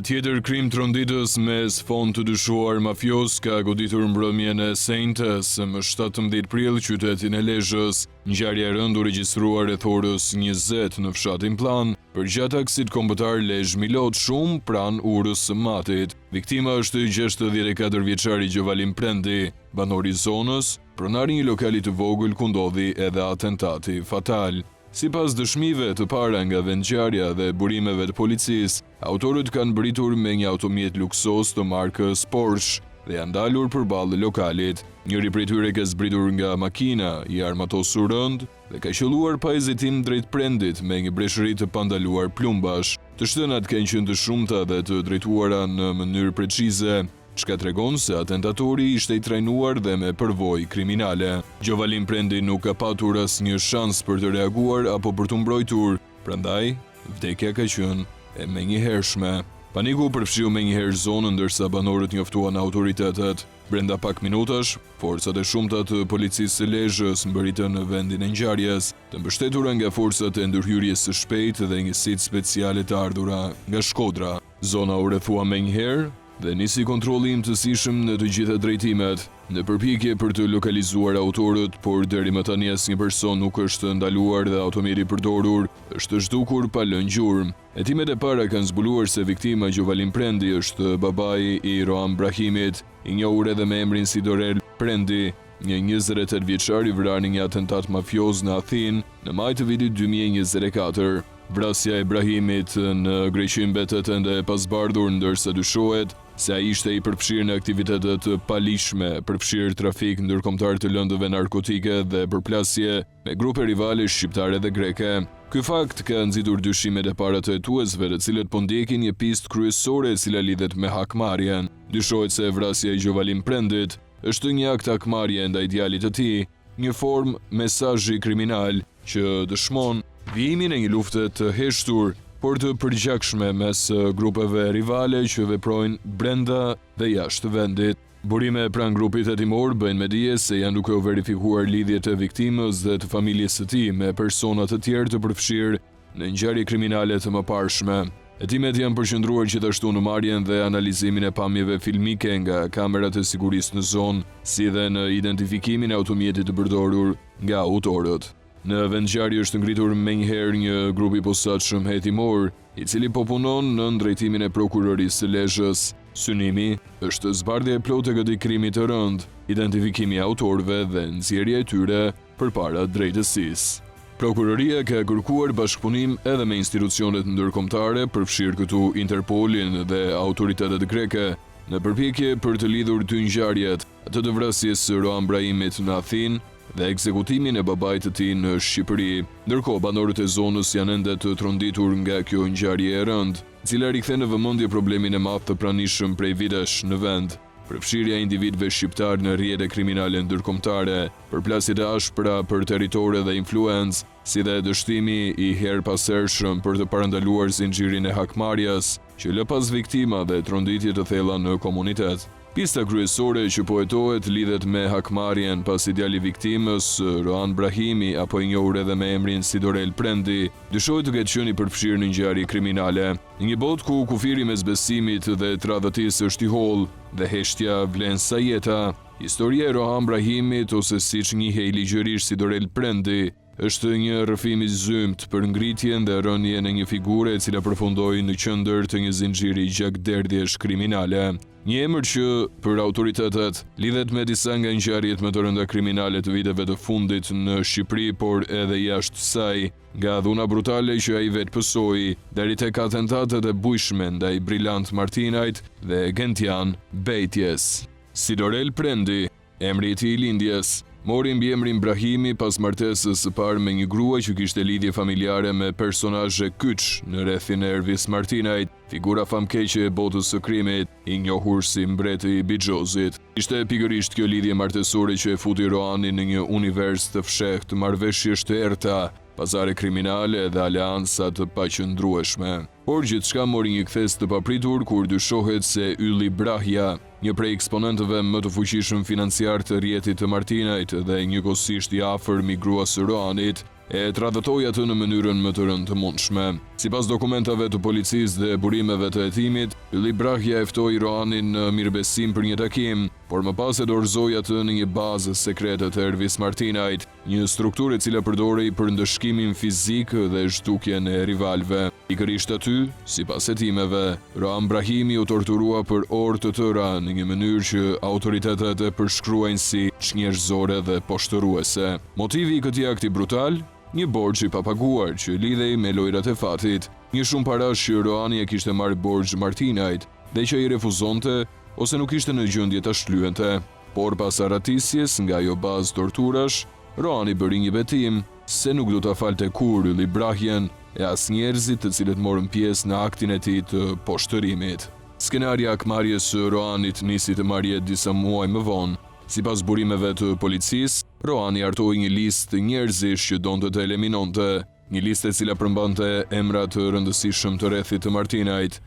tjetër krim tronditës mes fond të dyshuar mafios ka goditur mbrëmjen e sejntes më 17 prill qytetin e Lezhës. Ngjarja e rënd u regjistruar rreth orës 20 në fshatin Plan, përgjatë taksit kombëtar Lezhë Milot Shumë pranë urës së Matit. Viktima është 64 vjeçari Gjovalim Prendi, banor i zonës, pronari i një lokali të vogël ku ndodhi edhe atentati fatal. Sipas dëshmive të para nga vendngjarja dhe burimeve të policisë, autorët kanë britur me një automjet luksos të markës Porsche dhe janë dalur përballë lokalit. Njëri prej tyre ka zbritur nga makina, i armatosur rënd dhe ka qelluar pa hezitim drejt Prendit me një breshëri të pandaluar plumbash. Të shtënat kanë qenë të shumta dhe të drejtuara në mënyrë precize, çka tregon se atentatori ishte i trajnuar dhe me përvojë kriminale. Gjovalim Prendi nuk ka patur asnjë shans për të reaguar apo për të mbrojtur, prandaj vdekja ka qenë e menjëhershme. Paniku përfshiu menjëherë zonën ndërsa banorët njoftuan autoritetet. Brenda pak minutash, forcat e shumta të policisë së Lezhës mbërritën në vendin e ngjarjes, të mbështetura nga forcat e ndërhyrjes së shpejtë dhe njësitë speciale të ardhura nga Shkodra. Zona u rrethua menjëherë dhe nisi kontrolli i imtësishëm në të gjitha drejtimet, në përpjekje për të lokalizuar autorët, por deri më tani asnjë person nuk është ndaluar dhe automjeti përdorur është zhdukur pa lënë gjurmë. Hetimet e para kanë zbuluar se viktima Gjovalim Prendi është babai i Rohan Brahimit, i njohur edhe me emrin Sidorel Prendi, një 28 vjeçar i vrarë në një atentat mafioz në Athinë në maj të vitit 2024. Vrasja e Brahimit në Greqi mbetet ende e pasbardhur, ndërsa dyshohet se ai ishte i përfshirë në aktivitete të palishme, përfshirë trafik ndërkombëtar të lëndëve narkotike dhe përplasje me grupe rivale shqiptare dhe greke. Ky fakt ka nxitur dyshimet e para të hetuesve, të cilët po ndjekin një pistë kryesore e cila lidhet me hakmarrjen. Dyshohet se vrasja e Gjovalim Prendit është një akt hakmarrje ndaj djalit të tij, një formë mesazhi kriminal që dëshmon vijimin e një lufte të heshtur, por të përgjakshme mes grupeve rivale që veprojnë brenda dhe jashtë vendit. Burime pranë grupit hetimor bëjnë me dije se janë duke u verifikuar lidhjet e viktimës dhe të familjes së tij me persona të tjerë të përfshirë në ngjarje kriminale të mëparshme. Hetimet janë përqendruar gjithashtu në marrjen dhe analizimin e pamjeve filmike nga kamerat e sigurisë në zonë, si dhe në identifikimin e automjetit të përdorur nga autorët. Në vendngjarje është ngritur menjëherë një grup i posaçëm hetimor, i cili po punon në drejtimin e prokurorisë së Lezhës. Synimi është zbardhja e plotë e këtij krimi të rënd, identifikimi i autorëve dhe nxjerrja e tyre përpara drejtësisë. Prokuroria ka kërkuar bashkëpunim edhe me institucionet ndërkombëtare, përfshirë këtu Interpolin dhe autoritetet greke, në përpjekje për të lidhur dy ngjarjet, atë të vrasjes së Rohan Brahimit në Athinë dhe ekzekutimin e babait të tij në Shqipëri. Ndërkohë, banorët e zonës janë ende të tronditur nga kjo ngjarje e rëndë, e cila rikthen në vëmendje problemin e madh të pranishëm prej vitesh në vend. Përfshirja e individëve shqiptar në rrjete kriminale ndërkombëtare, përplasjet e ashpra për territore dhe influencë, si dhe dështimi i herpasershëm për të parandaluar zinxhirin e hakmarrjes, që lë pas viktima dhe tronditje të thella në komunitet. Pista kryesore që po hetohet lidhet me hakmarrjen pasi djali viktimës, Rohan Brahimi, apo i njohur edhe me emrin Sidorel Prendi, dyshohet të ketë qenë i përfshirë në ngjarje kriminale. Në një botë ku kufiri mes besimit dhe tradhëtisë është i hollë dhe heshtja vlen sa jeta, historia e Rohan Brahimit, ose siç njihej ligjërisht Sidorel Prendi, është një rrëfim i zymt për ngritjen dhe rënien e një figure e cila përfundoi në qendër të një zinxhiri gjakderdhjesh kriminale. Një emër që për autoritetet lidhet me disa nga ngjarjet më të rënda kriminale të viteve të fundit në Shqipëri, por edhe jashtë saj, nga dhuna brutale që ai vetë pësoi, deri tek atentatet e bujshme ndaj Brillant Martinajt dhe Gentian Bejtjes. Sidorel Prendi, emri i tij i lindjes, mori mbiemrin Brahimi pas martesës së parë me një grua që kishte lidhje familjare me personazhe kyç në rrethin e Ervis Martinajt, figura famkeqe e botës së krimit, i njohur si mbreti i Bixhozit. Ishte pikërisht kjo lidhje martesore që e futi Rohanin në një univers të fshehtë marrëveshjesh të errta, pazare kriminale dhe aleanca të paqëndrueshme. Por gjithçka mori një kthes të papritur kur dyshohet se Ylli Brahja, një prej eksponentëve më të fuqishëm financiar të rrjetit të Martinajt dhe njëkohësisht i afërm i gruas së Rohanit, e tradhëtoi atë në mënyrën më të rëndëmundshme. Sipas dokumentave të policisë dhe burimeve të hetimit, Ylli Brahja e ftoi Roanin në mirëbesim për një takim, por më pas e dorëzoi atë në një bazë sekrete të Ervis Martinajt, një strukturë e cila përdorej për ndëshkimin fizik dhe zhdukjen e rivalëve. Pikërisht aty, sipas hetimeve, Roan Brahimi u torturua për orë të tëra në një mënyrë që autoritetet e përshkruajnë si çnjerëzore dhe poshtëruese. Motivi i këtij akti brutal? Një borxh i papaguar që lidhej me lojrat e fatit, një shumë parash që Roani e kishte marrë borxh Martinajt dhe që i refuzonte ose nuk ishte në gjendje ta shlyente. Por pas arratisjes nga ajo bazë torturash, Roani bëri një betim se nuk do ta falte kur Ylli Brahjen e as njerëzit të cilët morën pjesë në aktin e tij të poshtërimit. Skenaria e akmarrjes së Roanit nisi të marrjet disa muaj më vonë. Sipas burimeve të policisë, Roani hartoi një listë njerëzish që donte të eliminonte, një listë e cila përmbante emra të rëndësishëm të rrethit të Martinajt.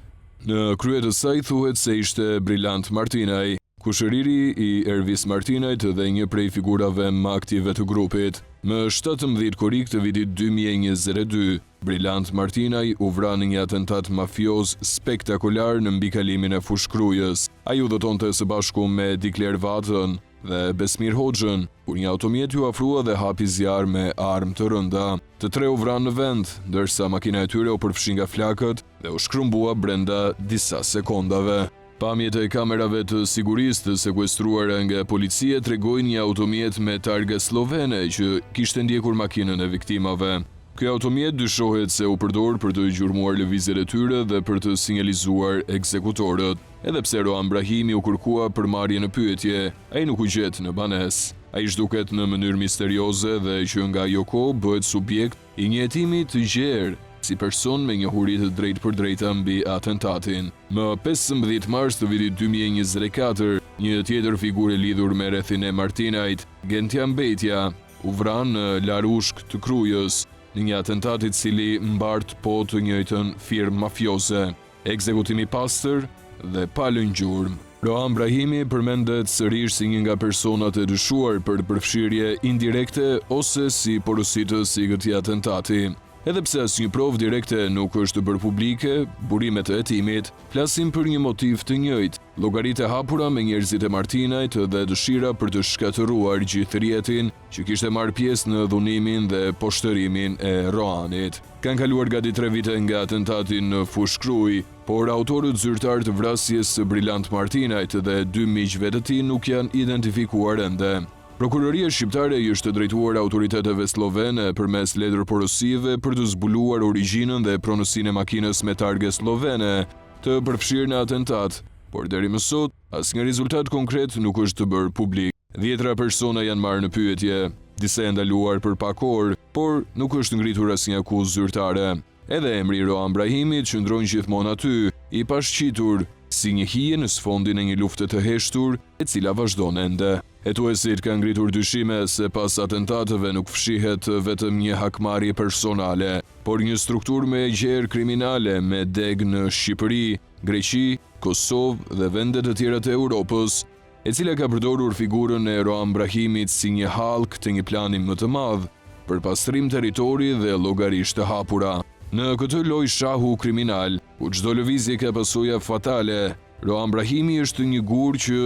Në krye të saj thuhet se ishte Brillant Martinaj, kushëriri i Ervis Martinajt dhe një prej figurave më aktive të grupit. Më 17 korrik të vitit 2022, Brillant Martinaj u vra në një atentat mafioz spektakular në mbikalimin e Fushkrujës. Ai udhëtonte së bashku me Dikler Vatën dhe Besmir Hoxhën, kur një automjet ju afrua dhe hapi zjarr me armë të rënda. Të tre u vranë në vend, ndërsa makina e tyre u përfshi nga flakët dhe u shkrumbua brenda disa sekondave. Pamjet e kamerave të sigurisë të sekuestruara nga policia tregojnë një automjet me targa slovene që kishte ndjekur makinën e viktimave. Ky automjet dyshohet se u përdor për të gjurmuar lëvizjet e tyre dhe për të sinjalizuar ekzekutorët. Edhe pse Roan Brahimi u kërkua për marrje në pyetje, ai nuk u gjet në banesë. Ai zhduket në mënyrë misterioze dhe që nga ajo kohë bëhet subjekt i një hetimi të gjerë, si person me njohuri të drejtë për drejta mbi atentatin. Më 15 mars të vitit 2024, një tjetër figurë e lidhur me rrethin e Martinajt, Gentian Betja, u vran në Larushk të Krujës, në një atentat i cili mbart po të njëjtën firmë mafioze, ekzekutimi pastër dhe pa lënë gjurmë. Roan Brahimi përmendet sërish si një nga personat e dyshuar për përfshirje indirekte ose si porositës i këtij atentati. Edhe pse asnjë provë direkte nuk është bërë publike, burimet e hetimit flasin për një motiv të njëjtë, llogaritë e hapura me njerëzit e Martinajt dhe dëshira për të shkatëruar gjithë rrjetin që kishte marrë pjesë në dhunimin dhe poshtërimin e Roanit. Kanë kaluar gati 3 vite nga atentati në Fushkruj, por autorët zyrtar të vrasjes së Brillant Martinajt dhe 2 miqve të tij nuk janë identifikuar ende. Prokuroria shqiptare i është drejtuar autoriteteve slovene përmes letër porosive për të zbuluar origjinën dhe pronësinë e makinës me targe slovene të përfshirë në atentat, por deri më sot asnjë rezultat konkret nuk është bërë publik. 10 persona janë marrë në pyetje, disa janë ndaluar për pak orë, por nuk është ngritur asnjë akuzë zyrtare. Edhe emri Roan Brahimit qëndron gjithmonë aty, i pashqitur, si një hije në sfondin e një lufte të heshtur, e cila vazhdon ende. Hetuesit kanë ngritur dyshime se pas atentateve nuk fshihet vetëm një hakmarrje personale, por një strukturë me gjerë kriminale me deg në Shqipëri, Greqi, Kosovë dhe vende të tjera të Europës, e cila ka përdorur figurën e Roan Brahimit si një hallk të një plani më të madh për pastrim territori dhe llogarisht të hapura. Në këtë lojë shahu kriminal, ku çdo lëvizje ka pasoja fatale, Roan Brahimi është një gur që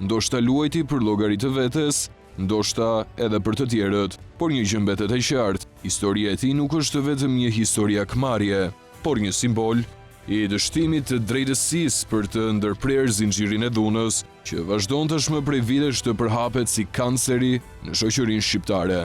ndoshta luajti për llogaritë të vetes, ndoshta edhe për të tjerët, por një gjë mbetet e qartë, historia e tij nuk është vetëm një histori akmarrje, por një simbol i dështimit të drejtësisë për të ndërprerë zinxhirin e dhunës që vazhdon tashmë prej vitesh të përhapet si kanceri në shoqërinë shqiptare.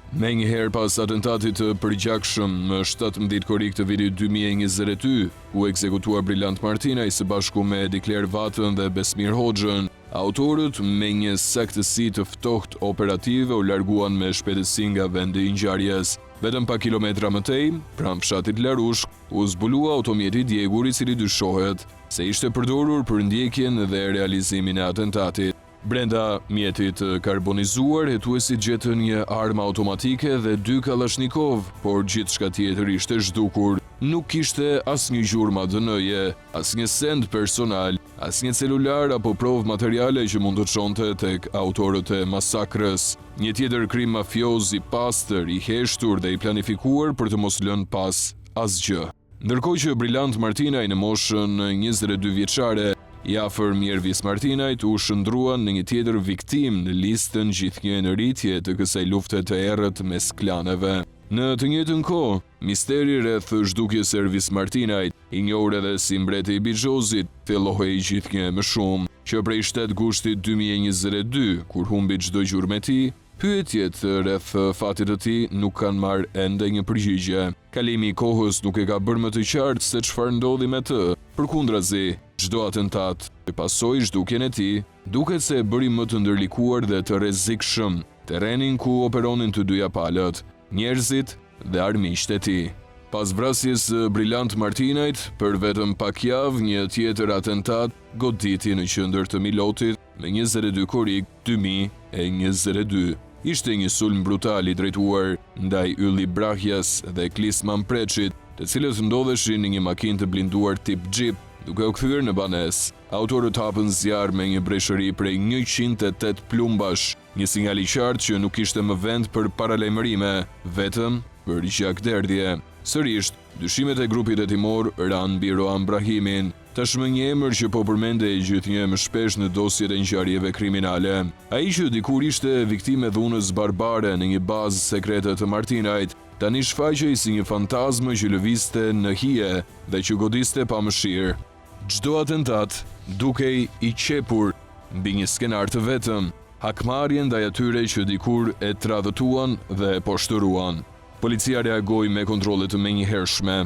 Me njëherë pas atentatit të përgjakshëm më 17 korrik të vitit 2022, u ekzekutua Brillant Martinaj së bashku me Dikler Vatën dhe Besmir Hoxhën, autorët me një saktësi të ftohtë operative u larguan me shpejtësi nga vendi i ngjarjes. Vetëm pa kilometra më tej, pranë fshatit Larushk, u zbulua automjeti i djegur i cili dyshohet se ishte përdorur për ndjekjen dhe realizimin e atentatit. Brenda mjetit karbonizuar, hetuesit gjetën një armë automatike dhe 2 kalashnikov, por gjithçka tjetër ishte zhdukur. nuk kishte asnjë gjurmë ADN-je, asnjë send personal, asnjë celular apo provë materiale që mund të çonte tek autorët e masakrës. Një tjetër krim mafioz i pastër, i heshtur dhe i planifikuar për të mos lënë pas asgjë. Ndërkohë që Brillant Martinaj në moshën 22 vjeçare, i afër Ervis Martinajt u shndruan në një tjetër viktim në listën gjithnjë në rritje të kësaj lufte të errët mes klaneve. Në të njëjtën kohë, misteri rreth zhdukjes së Ervis Martinajt, i njohur edhe si mbreti i Bixhozit, fillohej gjithnjë më shumë, që prej 7 gushtit 2022, kur humbi çdo gjurmë e tij, pyetjet rreth fatit të tij nuk kanë marrë ende një përgjigje. Kalimi i kohës nuk e ka bërë më të qartë se çfarë ndodhi me të. Përkundrazi, çdo atentat që pasoi zhdukjen e tij, duket se e bëri më të ndërlikuar dhe të rrezikshëm terrenin ku operonin të dyja palët, njerëzit dhe armiqtë e tij. Pas vrasjes së Brillant Martinajt, për vetëm pak javë, një tjetër atentat goditi në qendër të Milotit me 22 korrik 2022. Ishte një sulm brutal i drejtuar ndaj Ylli Brahjas dhe Klisman Preçit, të cilët ndodheshin në një makinë të blinduar tip Jeep, duke u kthyer në banesë. Autorët hapën zjarr me një breshëri prej 108 plumbash, një sinjal i qartë që nuk ishte më vend për paralajmërime, vetëm për gjakderdhje. Sërish, dyshimet e grupit hetimor ranë mbi Rohan Brahimin, tashmë një emër që po përmendej gjithnjë më shpesh në dosjet e ngjarjeve kriminale. Ai që dikur ishte viktimë e dhunës barbare në një bazë sekrete të Martinajt, tani shfaqej si një fantazmë që lëvizte në hije dhe që godiste pa mëshirë. Çdo atentat dukej i qepur mbi një skenar të vetëm, hakmarrje ndaj atyre që dikur e tradhtuan dhe e poshtëruan. Policia reagoi me kontrolle të menjëhershme.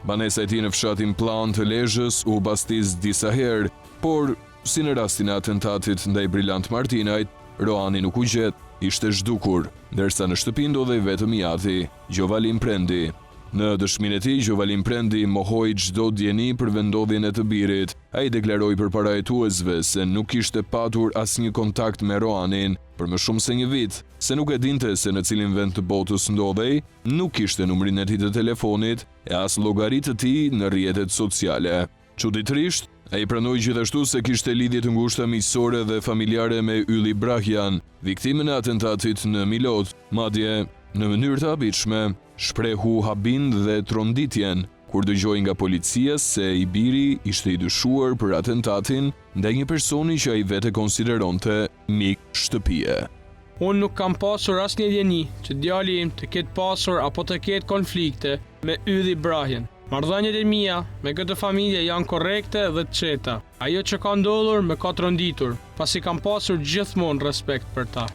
Banesa e tij në fshatin Plan të Lezhës u bastis disa herë, por si në rastin e atentatit ndaj Brillant Martinajt, Rohani nuk u gjet, ishte zhdukur, ndërsa në shtëpi ndodhej vetëm i ati, Gjovalim Prendi. Në dëshminë e tij, Gjovalim Prendi mohoi çdo dieni për vendodhjen e të birit. Ai deklaroi përpara hetuesve se nuk kishte patur asnjë kontakt me Rohanin për më shumë se një vit, se nuk e dinte se në cilin vend të botës ndodhej, nuk kishte numrin e tij të telefonit e as llogaritë të tij në rrjetet sociale. Çuditërisht, ai pranoi gjithashtu se kishte lidhje të ngushta miqësore dhe familjare me Ylli Brahjan, viktimën e atentatit në Milot, madje në mënyrë të habitshme shprehu habin dhe tronditjen kur dëgjoi nga policia se i biri ishte i dyshuar për atentatin ndaj një personi që ai vetë konsideronte mik shtëpie. Unë nuk kam pasur asnjë dieni që djali im të ketë pasur apo të ketë konflikte me Ylli Brahjan. Marrëdhëniet e mia me këtë familje janë korrekte dhe të qeta. Ajo që ka ndodhur më ka tronditur, pasi kam pasur gjithmonë respekt për ta.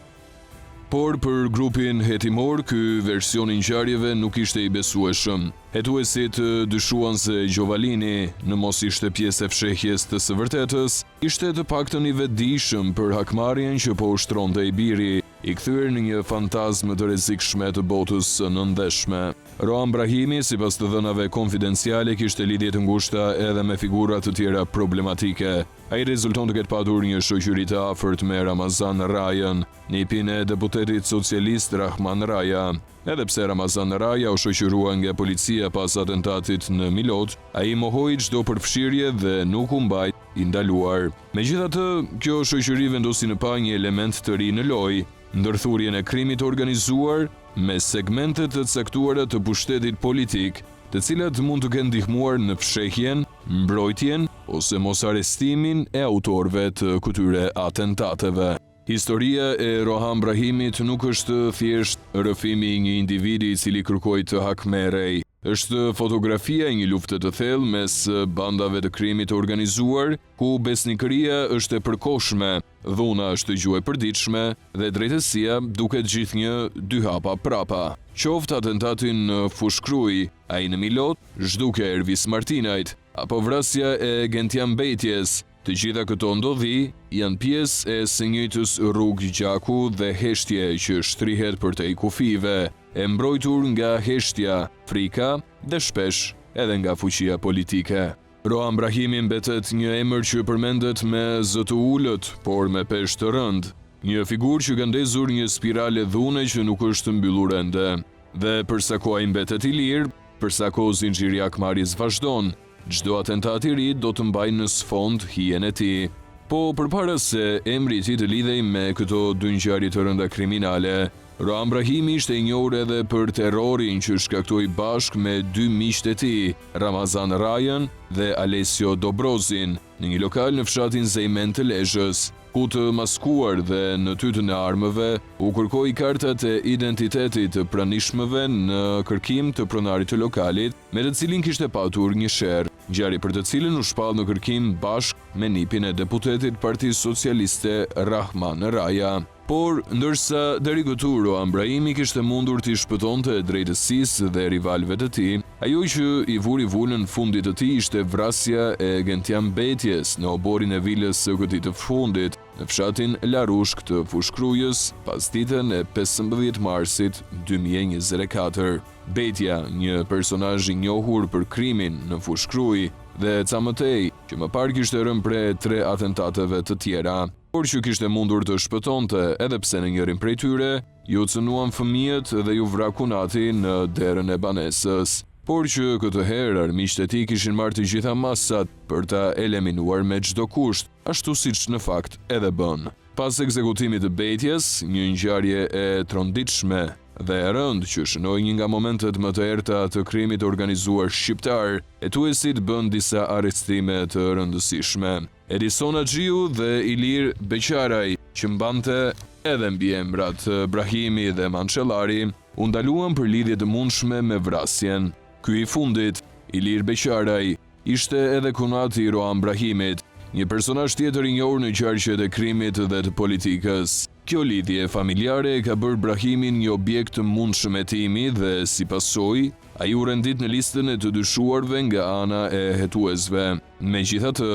Por për grupin hetimor, ky version i ngjarjeve nuk ishte i besueshëm. Hetuesit dyshuan se Gjovalini, në mos ishte pjesë e fshehjes të së vërtetës, ishte të paktën i vetëdijshëm për hakmarrjen që po ushtronte i biri, i kthyer në një fantazmë të rrezikshme të botës së nëndeshme. Rohan Brahimi, sipas të dhënave konfidenciale, kishte lidhje të ngushta edhe me figura të tjera problematike. Ai rezulton të ketë patur një shoqëri të afërt me Ramazan Rajën, nipin e deputetit socialist Rahman Raja. Edhe pse Ramazan Raja u shoqërua nga policia pas atentatit në Milot, ai mohoi çdo përfshirje dhe nuk u mbajt i ndaluar. Megjithatë, kjo shoqëri vendosi në pa një element të ri në lojë, ndërthurjen e krimit organizuar me segmente të caktuara të pushtetit politik, të cilat mund të kenë ndihmuar në fshehjen, mbrojtjen ose mos arrestimin e autorëve të këtyre atentateve. Historia e Rohan Brahimit nuk është thjesht rrëfimi i një individi i cili kërkoi të hakmerrej. Është fotografia e një lufte të thellë mes bandave të krimit të organizuar, ku besnikëria është e përkohshme, dhuna është gjuhë e përditshme dhe drejtësia duket gjithnjë dy hapa prapa. Qoftë atentatin në Fushkruj, ai në Milot, zhdukja e Ervis Martinajt, apo vrasja e Gentian Bejtjes, të gjitha këto ndodhi janë pjesë e së njëjtës rrugë gjaku dhe heshtje që shtrihet përtej kufive, e mbrojtur nga heshtja, frika dhe shpesh edhe nga fuqia politike. Rohan Brahimi mbetet një emër që përmendet me zë të ulët, por me peshë të rëndë, një figurë që ka ndezur një spirale dhune që nuk është mbyllur ende. Dhe përsa koha i mbetet i lirë, përsa kohë zinxhiri i akmarrjes vazhdon, çdo atentat i ri do të mbajë në sfond hijen e tij. Po përpara se emri i tij të lidhej me këto dy ngjarje të rënda kriminale, Roam Brahimi ishte i njohur edhe për terrorin që shkaktoi bashkë me dy miqtë e tij, Ramazan Rajan dhe Alessio Dobrozin, në një lokal në fshatin Zejmen të Lezhës, ku të maskuar dhe në tytën e armëve u kërkoi kartat e identitetit të pranishmëve në kërkim të pronarit të lokalit, me të cilin kishte patur një sherr, ngjarje për të cilën u shpall në kërkim bashkë me nipin e deputetit Partisë Socialiste Rahman Raja. Por, ndërsa deri këtu Roam Brahimi kishte mundur t'i shpëtonte drejtësisë dhe rivalëve të tij, ajo që i vuri vulën fundit të tij ishte vrasja e Gentian Betjes në oborin e vilës së këtij të fundit, në fshatin Larushk të Fushkrujës, pas ditën e 15 marsit 2024. Betja, një personazh i njohur për krimin në Fushkruj dhe ca më tej, që më parë kishte rënë pre 3 atentateve të tjera, por që kishte mundur të shpëtonte, edhe pse në njërin prej tyre ju cënuan fëmijët dhe ju vraku nati në derën e banesës. Por që këtë herë armiqtë e tij kishin marrë të gjitha masat për ta eliminuar me çdo kusht, ashtu siç në fakt edhe bën. Pas ekzekutimit të Betjes, një ngjarje e tronditshme dhe e rëndë që shënoi një nga momentet më të errta të krimit organizuar shqiptar, hetuesit bën disa arrestime të rëndësishme. Edison Axhiu dhe Ilir Beqaraj, që mbante edhe mbi emrat Brahimi dhe Mançellari, u ndaluan për lidhje të mundshme me vrasjen. Ky i fundit, Ilir Beqaraj, ishte edhe kunati i Roam Brahimit, një personazh tjetër i njohur në qarqet e krimit dhe të politikës. Kjo lidhje familjare ka bërë Brahimin një objekt të mundshëm hetimi dhe si pasojë, ai u rendit në listën e të dyshuarve nga ana e hetuesve. Megjithatë,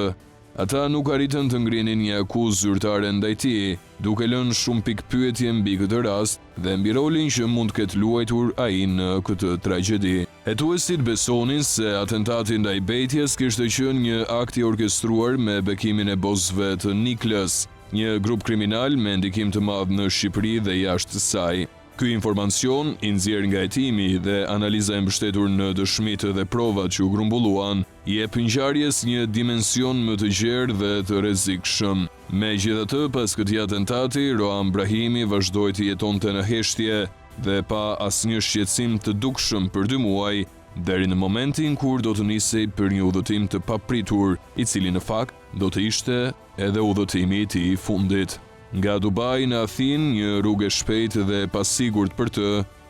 ata nuk arritën të ngrinin një akuzë zyrtare ndaj tij, duke lënë shumë pikpyetje mbi këtë rast dhe mbi rolin që mund të ketë luajtur ai në këtë tragjedi. Hetuesit besonin se atentati ndaj Betjes kishte qenë një akt i orkestruar me bekimin e bozëve të Niklës, një grup kriminal me ndikim të madh në Shqipëri dhe jashtë saj. Ky informacion, i nxjerr nga hetimi dhe analiza e mbështetur në dëshmitë dhe provat që u grumbulluan, jep ngjarjes një dimension më të gjerë dhe të rrezikshëm. Megjithatë, pas këtij atentati, Roam Brahimi vazhdoi të jetonte në heshtje dhe pa asnjë shqetësim të dukshëm për 2 muaj, deri në momentin kur do të nisej për një udhëtim të papritur, i cili në fakt do të ishte edhe udhëtimi i tij i fundit. Nga Dubai në Athinë, një rrugë e shpejtë dhe e pasigurt për të,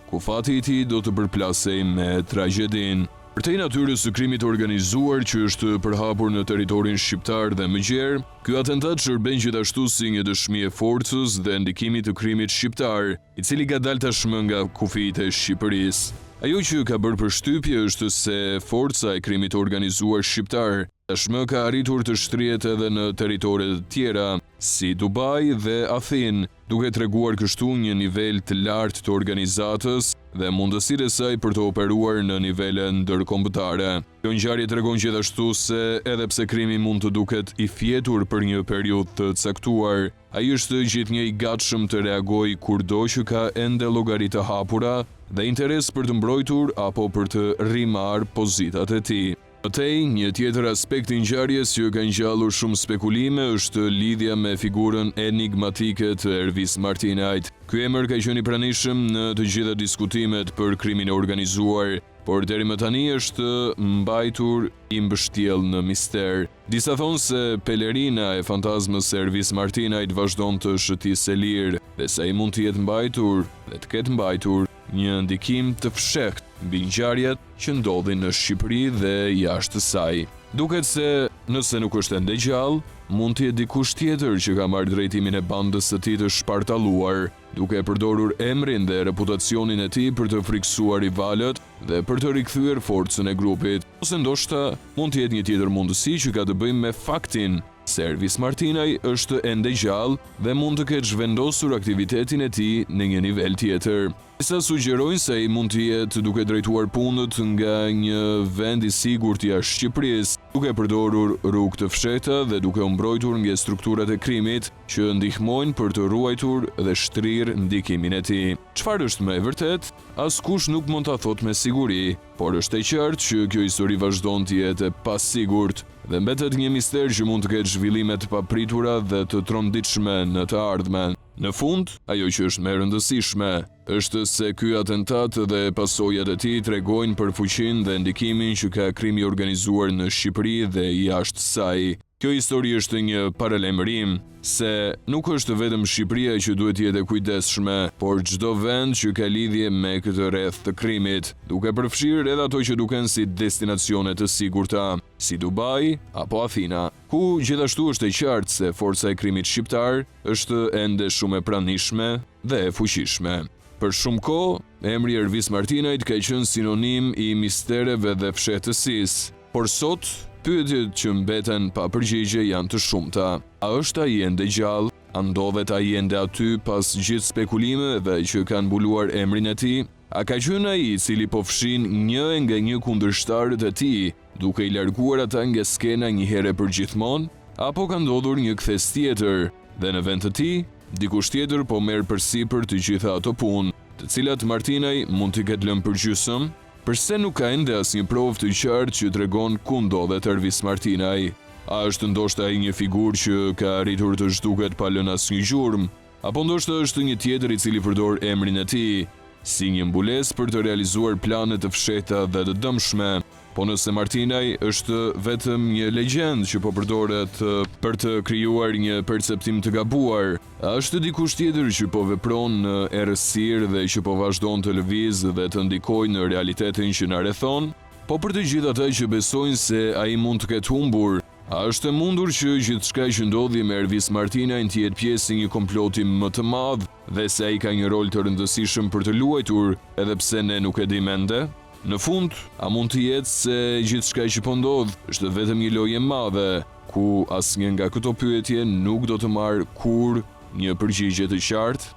ku fati i tij do të përplasej me tragjedin. Përtej natyrës së krimit organizuar që është përhapur në territorin shqiptar dhe më gjerë, ky atentat shërben gjithashtu si një dëshmi e forcës dhe ndikimit të krimit shqiptar, i cili ka dalë tashmë nga kufijtë e Shqipërisë. Ajo që ka bërë përshtypje është se forca e krimit organizuar shqiptar tashmë ka arritur të shtrihet edhe në territore të tjera, si Dubai dhe Athinë, duke treguar kështu një nivel të lartë të organizatës dhe mundësitë e saj për të operuar në nivele ndërkombëtare. Kjo ngjarje tregon gjithashtu se edhe pse krimi mund të duket i fjetur për një periudhë të caktuar, ai është gjithnjë i gatshëm të reagojë kurdo që ka ende llogari të hapura dhe interes për të mbrojtur apo për të rimarrë pozitat e tij. Mëtej, një tjetër aspekt i ngjarjes që ka ngjallur shumë spekulime është lidhja me figurën enigmatike të Ervis Martinajt. Ky emër ka qenë i pranishëm në të gjitha diskutimet për krimin e organizuar, por deri më tani është mbajtur i mbështjell në mister. Disa thonë se pelerina e fantazmës së Ervis Martinajt vazhdon të shëtisë lirë, dhe se ai mund të jetë mbajtur dhe të ketë mbajtur një ndikim të fshehtë mbi ngjarjet që ndodhin në Shqipëri dhe jashtë saj. Duket se nëse nuk është ende gjallë, mund të jetë dikush tjetër që ka marrë drejtimin e bandës së tij të shpartalluar, duke përdorur emrin dhe reputacionin e tij për të friksuar rivalët dhe për të rikthyer forcën e grupit. Ose ndoshta mund të jetë një tjetër mundësi që ka të bëjë me faktin se Ervis Martinaj është ende gjallë dhe mund të ketë zhvendosur aktivitetin e tij në një nivel tjetër. Disa sugjerojnë se ai mund të jetë duke drejtuar punët nga një vend i sigurt jashtë Shqipërisë, duke përdorur rrugë të fshehta dhe duke u mbrojtur nga strukturat e krimit që ndihmojnë për të ruajtur dhe shtrirë ndikimin e tij. Çfarë është më e vërtet? Askush nuk mund ta thotë me siguri, por është e qartë që kjo histori vazhdon të jetë e pasigurt dhe mbetet një mister që mund të ketë zhvillime të papritura dhe të tronditshme në të ardhmen. Në fund, ajo që është më e rëndësishme është se ky atentat dhe pasojat e tij tregojnë për fuqinë dhe ndikimin që ka krimi i organizuar në Shqipëri dhe jashtë saj. Kjo histori është një paralajmërim se nuk është vetëm Shqipëria që duhet të jetë e kujdesshme, por çdo vend që ka lidhje me këtë rreth të krimit, duke përfshirë edhe ato që duken si destinacione të sigurta, si Dubai apo Athina, ku gjithashtu është e qartë se forca e krimit shqiptar është ende shumë e pranishme dhe e fuqishme. Për shumë kohë, emri Ervis Martinajt ka qenë sinonim i mistereve dhe fshehtësisë, por sot pyetjet që mbeten pa përgjigje janë të shumta. A është ai ende gjallë? A ndodhet ai ende aty pas gjithë spekulimeve që kanë mbuluar emrin e tij? A ka qenë ai i cili po fshin një nga një kundërshtarët e tij, duke i larguar ata nga skena një herë për gjithmonë? Apo ka ndodhur një kthes tjetër dhe në vend të tij dikush tjetër po merr përsipër të gjitha ato punë, të cilat Martinaj mund t'i ketë lënë përgjysëm? Përse nuk ka ende asnjë provë të qartë që tregon ku ndodhet Ervis Martinaj? A është ndoshta ai një figurë që ka arritur të zhduket pa lënë asnjë gjurmë? Apo ndoshta është një tjetër i cili përdor emrin e tij si një mbulesë për të realizuar plane të fshehta dhe të dëmshme? Po nëse Martinaj është vetëm një legjendë që po përdoret për të krijuar një perceptim të gabuar, a është dikush tjetër që po vepron në errësirë dhe që po vazhdon të lëvizë dhe të ndikojë në realitetin që na rrethon? Po për të gjithë ata që besojnë se ai mund të ketë humbur, a është e mundur që gjithçka që ndodhi me Ervis Martinajn të jetë pjesë e një komploti më të madh dhe se ai ka një rol të rëndësishëm për të luajtur, edhe pse ne nuk e dimë ende? Në fund, a mund të jetë se gjithçka që po ndodh është vetëm një lojë e madhe, ku asnjë nga këto pyetje nuk do të marrë kurrë një përgjigje të qartë?